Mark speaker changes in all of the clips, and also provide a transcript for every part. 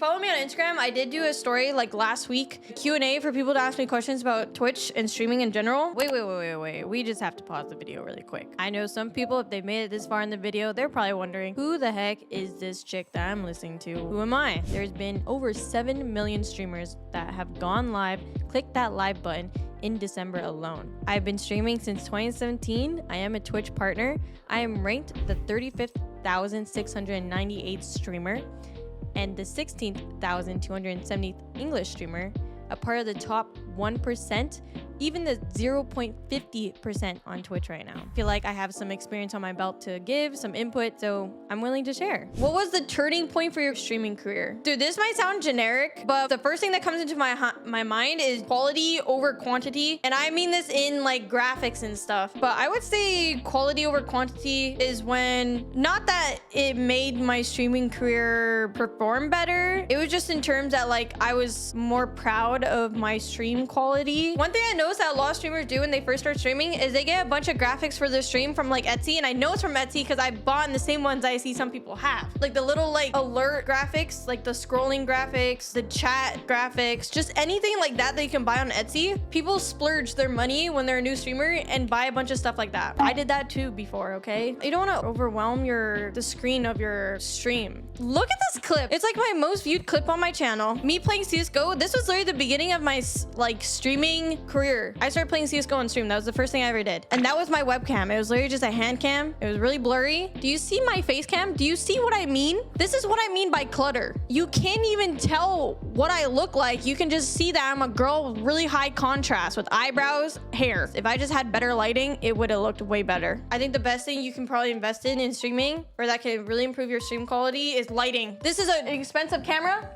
Speaker 1: follow me on Instagram, I did do a story like last week, Q&A for people to ask me questions about Twitch and streaming in general. Wait. We just have to pause the video really quick. I know some people, if they've made it this far in the video, they're probably wondering, who the heck is this chick that I'm listening to? Who am I? There's been over 7 million streamers that have gone live, click that live button in December alone. I've been streaming since 2017. I am a Twitch partner. I am ranked the 35,698th streamer and the 16,270th English streamer, a part of the top 1%, even the 0.50% on Twitch right now. I feel like I have some experience on my belt to give, some input, so I'm willing to share. What was the turning point for your streaming career? Dude, this might sound generic, but the first thing that comes into my mind is quality over quantity. And I mean this in like graphics and stuff, but I would say quality over quantity is when, not that it made my streaming career perform better, it was just in terms that like I was more proud of my stream quality. One thing I noticed that a lot of streamers do when they first start streaming is they get a bunch of graphics for their stream from like Etsy, and I know it's from Etsy because I bought the same ones I see some people have, like the little like alert graphics, like the scrolling graphics, the chat graphics, just anything like that you can buy on Etsy. People splurge their money when they're a new streamer and buy a bunch of stuff like that. I did that too before, okay? You don't want to overwhelm the screen of your stream. Look at this clip. It's like my most viewed clip on my channel. Me playing CSGO. This was literally the beginning of my like streaming career. I started playing CSGO on stream. That was the first thing I ever did. And that was my webcam. It was literally just a hand cam. It was really blurry. Do you see my face cam? Do you see what I mean? This is what I mean by clutter. You can't even tell what I look like. You can just see that I'm a girl with really high contrast with eyebrows, hair. If I just had better lighting, it would have looked way better. I think the best thing you can probably invest in streaming, or that can really improve your stream quality, is lighting. This is an expensive camera.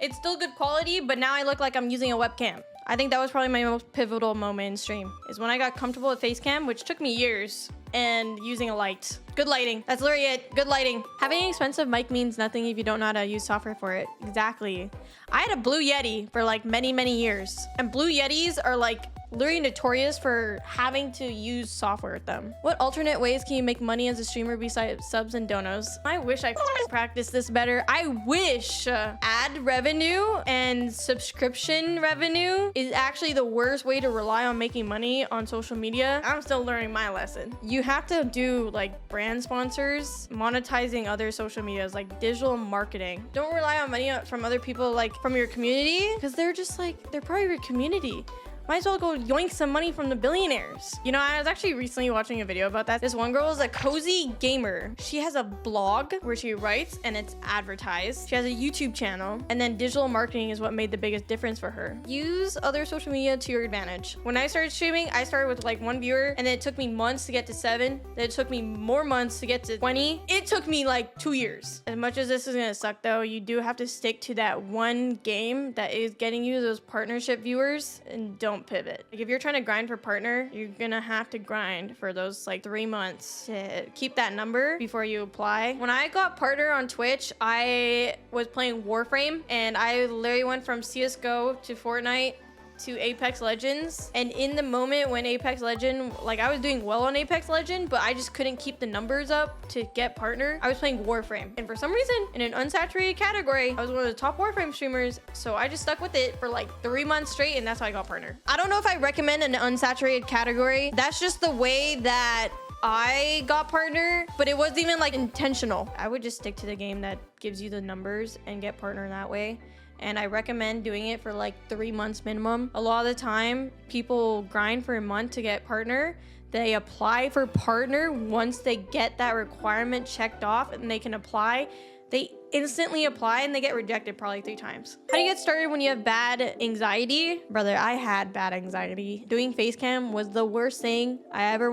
Speaker 1: It's still good quality, but now I look like I'm using a webcam. I think that was probably my most pivotal moment in stream, is when I got comfortable with face cam, which took me years, and using a light. Good lighting. That's literally it. Good lighting. Having an expensive mic means nothing if you don't know how to use software for it. Exactly. I had a Blue Yeti for like many years, and Blue Yetis are like literally notorious for having to use software with them. What alternate ways can you make money as a streamer besides subs and donos? I wish I practiced this better. I wish ad revenue and subscription revenue is actually the worst way to rely on making money on social media. I'm still learning my lesson. You have to do like brand sponsors, monetizing other social medias, like digital marketing. Don't rely on money from other people, like from your community, because they're just like, they're part of your community. Might as well go yoink some money from the billionaires. You know, I was actually recently watching a video about that. This one girl is a cozy gamer. She has a blog where she writes and it's advertised. She has a YouTube channel, and then digital marketing is what made the biggest difference for her. Use other social media to your advantage. When I started streaming, I started with like 1 viewer, and then it took me months to get to 7. Then it took me more months to get to 20. It took me like 2 years. As much as this is gonna suck though, you do have to stick to that one game that is getting you those partnership viewers, and don't pivot. Like if you're trying to grind for partner, you're gonna have to grind for those like 3 months to keep that number before you apply. When I got partner on Twitch, I was playing Warframe, and I literally went from CSGO to Fortnite to Apex Legends. And in the moment when Apex Legend, like I was doing well on Apex Legend, but I just couldn't keep the numbers up to get partner, I was playing Warframe. And for some reason, in an unsaturated category, I was one of the top Warframe streamers. So I just stuck with it for like 3 months straight, and that's how I got partner. I don't know if I recommend an unsaturated category. That's just the way that I got partner, but it wasn't even like intentional. I would just stick to the game that gives you the numbers and get partner that way. And I recommend doing it for like 3 months minimum. A lot of the time, people grind for a month to get partner. They apply for partner. Once they get that requirement checked off and they can apply, they instantly apply and they get rejected probably 3 times. How do you get started when you have bad anxiety? Brother, I had bad anxiety. Doing face cam was the worst thing I ever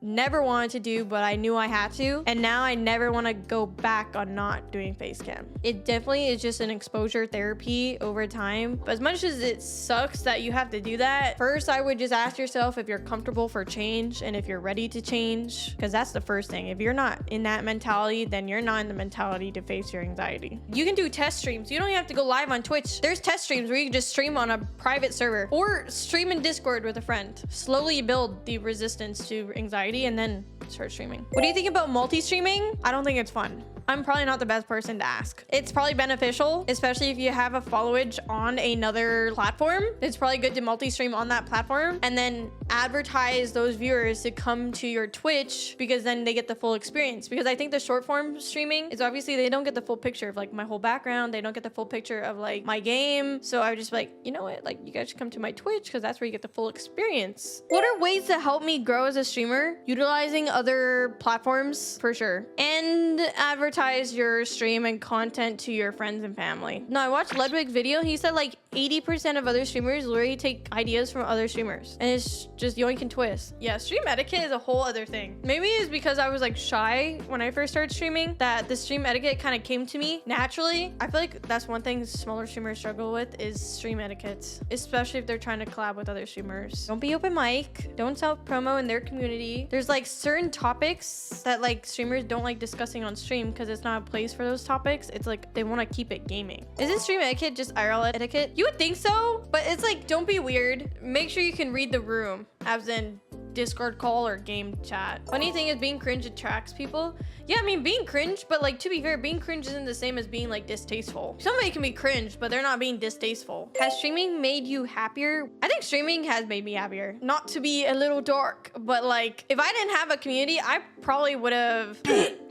Speaker 1: never wanted to do, but I knew I had to. And now I never want to go back on not doing face cam. It definitely is just an exposure therapy over time. But as much as it sucks that you have to do that, first I would just ask yourself if you're comfortable for change and if you're ready to change, because that's the first thing. If you're not in that mentality, then you're not in the mentality to face your anxiety. You can do test streams. You don't even have to go live on Twitch. There's test streams where you can just stream on a private server or stream in Discord with a friend. Slowly build the resistance to anxiety and then start streaming. What do you think about multi-streaming? I don't think it's fun.
Speaker 2: I'm probably not the best person to ask. It's probably beneficial, especially if you have a followage on another platform. It's probably good to multi-stream on that platform and then advertise those viewers to come to your Twitch, because then they get the full experience. Because I think the short form streaming is obviously they don't get the full picture of like my whole background. They don't get the full picture of like my game. So I would just be like, you know what? Like you guys should come to my Twitch because that's where you get the full experience. What are ways to help me grow as a streamer? Utilizing other platforms for sure. And advertise your stream and content to your friends and family. No, I watched Ludwig's video. He said like 80% of other streamers literally take ideas from other streamers. And it's just yoink and twist. Yeah, stream etiquette is a whole other thing. Maybe it's because I was like shy when I first started streaming that the stream etiquette kind of came to me naturally. I feel like that's one thing smaller streamers struggle with is stream etiquette, especially if they're trying to collab with other streamers. Don't be open mic. Don't self-promo in their community. There's like certain topics that like streamers don't like discussing on stream because it's not a place for those topics. It's like they want to keep it gaming. Isn't stream etiquette just IRL etiquette? You would think so, but it's like, don't be weird. Make sure you can read the room, as in Discord call or game chat. Funny thing is being cringe attracts people. Yeah, I mean being cringe, but like to be fair, being cringe isn't the same as being like distasteful. Somebody can be cringe, but they're not being distasteful. Has streaming made you happier? I think streaming has made me happier. Not to be a little dark, but like if I didn't have a community, I probably would have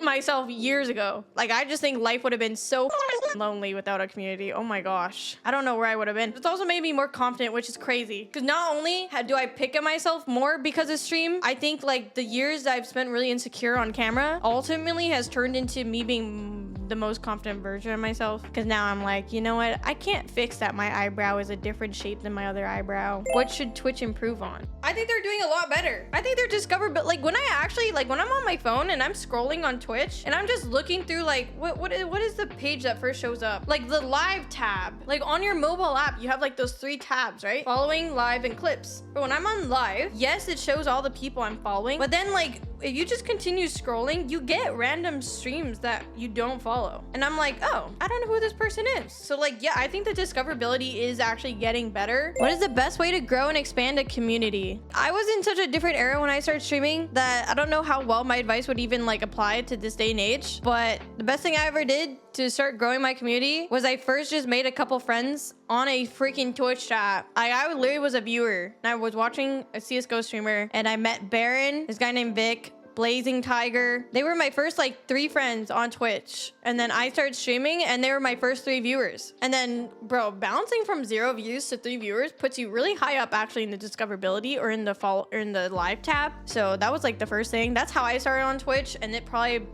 Speaker 2: myself years ago. Like I just think life would have been so lonely without a community. Oh my gosh. I don't know where I would have been. It's also made me more confident, which is crazy. Because not only do I pick at myself more because of stream, I think like the years that I've spent really insecure on camera ultimately has turned into me being the most confident version of myself. Because now I'm like, you know what? I can't fix that my eyebrow is a different shape than my other eyebrow. What should Twitch improve on? I think they're doing a lot better. I think they're discovered, but like when I actually, like when I'm on my phone and I'm scrolling on Twitch and I'm just looking through like, what is the page that first shows up? Like the live tab. Like on your mobile app, you have like those 3 tabs, right? Following, live, and clips. But when I'm on live, yes, it shows all the people I'm following, but then like if you just continue scrolling, you get random streams that you don't follow. And I'm like, oh, I don't know who this person is. So like, yeah, I think the discoverability is actually getting better. What is the best way to grow and expand a community? I was in such a different era when I started streaming that I don't know how well my advice would even like apply to this day and age. But the best thing I ever did to start growing my community was I first just made a couple friends on a freaking Twitch chat. I literally was a viewer and I was watching a CSGO streamer and I met Baron, this guy named Vic, Blazing Tiger. They were my first like 3 friends on Twitch. And then I started streaming and they were my first 3 viewers. And then bro, bouncing from 0 views to 3 viewers puts you really high up actually in the discoverability or in the live tab. So that was like the first thing. That's how I started on Twitch, and it probably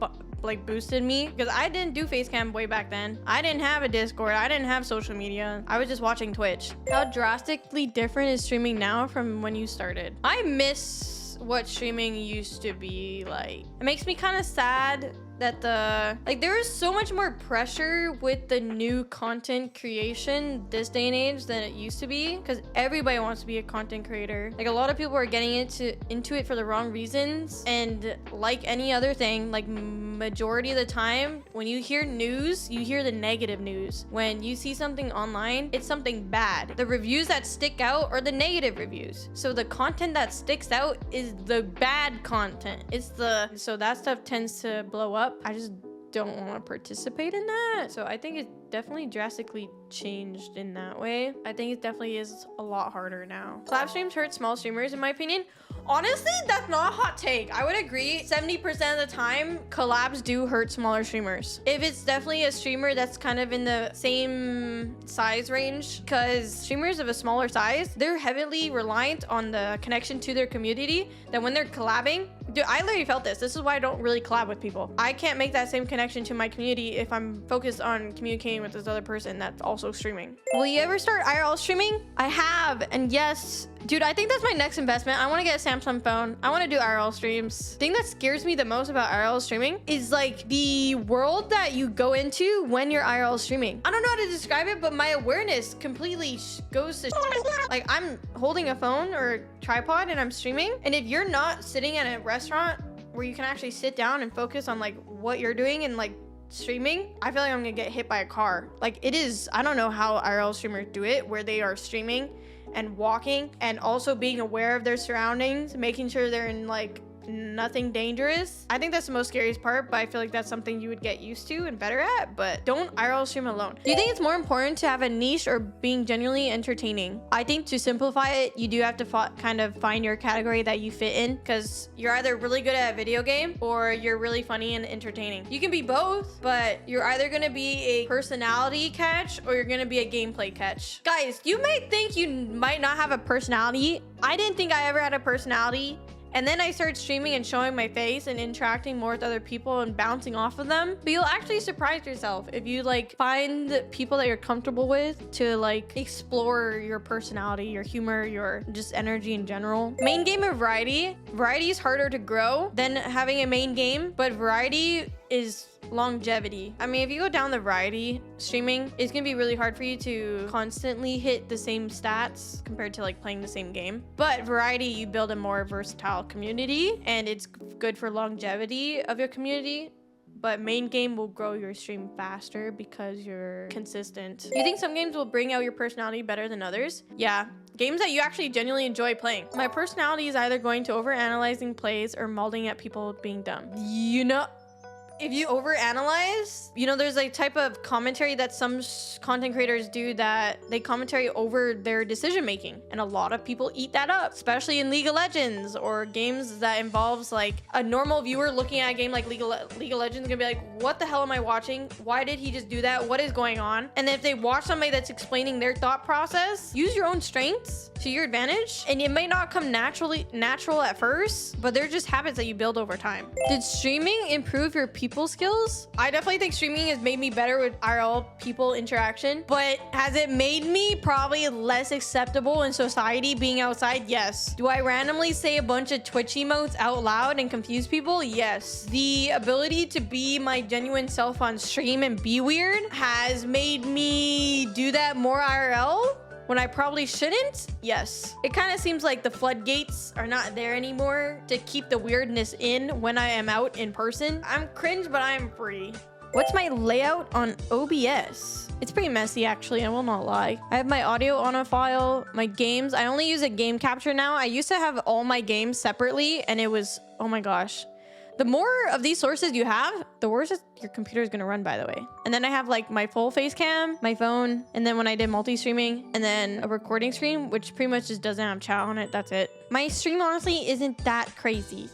Speaker 2: like boosted me because I didn't do Facecam way back then. I didn't have a Discord. I didn't have social media. I was just watching Twitch. How drastically different is streaming now from when you started? I miss what streaming used to be like. It makes me kind of sad that there is so much more pressure with the new content creation this day and age than it used to be, because everybody wants to be a content creator. Like a lot of people are getting into it for the wrong reasons, and like any other thing, like majority of the time when you hear news, you hear the negative news. When you see something online, it's something bad. The reviews that stick out are the negative reviews. So the content that sticks out is the bad content. So that stuff tends to blow up. I just don't want to participate in that. So I think it definitely drastically changed in that way. I think it definitely is a lot harder now. Collab streams hurt small streamers in my opinion. Honestly, that's not a hot take. I would agree 70% of the time collabs do hurt smaller streamers. If it's definitely a streamer that's kind of in the same size range, because streamers of a smaller size, they're heavily reliant on the connection to their community, that when they're collabing, dude, I literally felt this. This is why I don't really collab with people. I can't make that same connection to my community if I'm focused on communicating with this other person that's also streaming. Will you ever start IRL streaming? I have, and yes, dude, I think that's my next investment. I want to get a Samsung phone. I want to do IRL streams. The thing that scares me the most about IRL streaming is like the world that you go into when you're IRL streaming. I don't know how to describe it, but my awareness completely goes to like I'm holding a phone or a tripod and I'm streaming. And if you're not sitting at a restaurant where you can actually sit down and focus on like what you're doing and like streaming, I feel like I'm gonna get hit by a car. Like it is, I don't know how IRL streamers do it, where they are streaming and walking and also being aware of their surroundings, making sure they're in like nothing dangerous. I think that's the most scariest part, but I feel like that's something you would get used to and better at, but don't IRL stream alone. Do you think it's more important to have a niche or being genuinely entertaining? I think to simplify it, you do have to kind of find your category that you fit in, because you're either really good at a video game or you're really funny and entertaining. You can be both, but you're either gonna be a personality catch or you're gonna be a gameplay catch. Guys, you may think you might not have a personality. I didn't think I ever had a personality. And then I started streaming and showing my face and interacting more with other people and bouncing off of them. But you'll actually surprise yourself if you like find people that you're comfortable with to like explore your personality, your humor, your just energy in general. Main game or variety? Variety is harder to grow than having a main game, but variety is longevity. I mean, if you go down the variety streaming, it's gonna be really hard for you to constantly hit the same stats compared to like playing the same game. But variety, you build a more versatile community and it's good for longevity of your community. But main game will grow your stream faster because you're consistent. You think some games will bring out your personality better than others? Yeah. Games that you actually genuinely enjoy playing. My personality is either going to overanalyzing plays or mauling at people being dumb. You know, if you overanalyze, you know, there's a type of commentary that some content creators do that they commentary over their decision making. And a lot of people eat that up, especially in League of Legends or games that involves like a normal viewer looking at a game like League of Legends gonna be like, what the hell am I watching? Why did he just do that? What is going on? And then if they watch somebody that's explaining their thought process, use your own strengths to your advantage. And it may not come natural at first, but they're just habits that you build over time. Did streaming improve your people skills? I definitely think streaming has made me better with IRL people interaction, but has it made me probably less acceptable in society being outside? Yes. Do I randomly say a bunch of Twitch emotes out loud and confuse people? Yes. The ability to be my genuine self on stream and be weird has made me do that more IRL when I probably shouldn't? Yes. It kind of seems like the floodgates are not there anymore to keep the weirdness in when I am out in person. I'm cringe, but I am free. What's my layout on OBS? It's pretty messy, actually. I will not lie. I have my audio on a file, my games. I only use a game capture now. I used to have all my games separately, and it was, oh my gosh. The more of these sources you have, the worse your computer is going to run, by the way. And then I have like my full face cam, my phone, and then when I did multi-streaming, and then a recording stream, which pretty much just doesn't have chat on it. That's it. My stream honestly isn't that crazy.